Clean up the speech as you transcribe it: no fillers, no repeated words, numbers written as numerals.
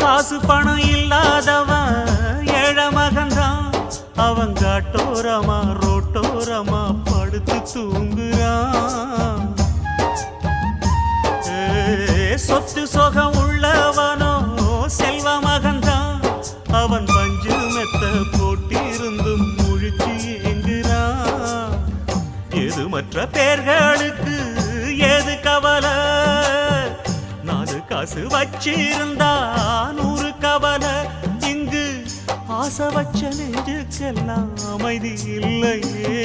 காசு பணம் இல்லாதவன் ஏழை மகன்தான். அவன் காட்டோரமா ரோட்டோரமா படுத்து தூங்குறான். சொத்து சொகம் உள்ளவனோ செல்வ மகன்தான். அவன் பஞ்சு மெத்த போட்டிருந்தும் முழிச்சு ஏங்குறான். எது மற்ற பேர்களுக்கு ஏது கவலை? 4 காசு வச்சிருந்தா 100 கவலை. இங்கு ஆசை வச்ச நெஞ்சுக்கெல்லாம் அமைதி இல்லையே.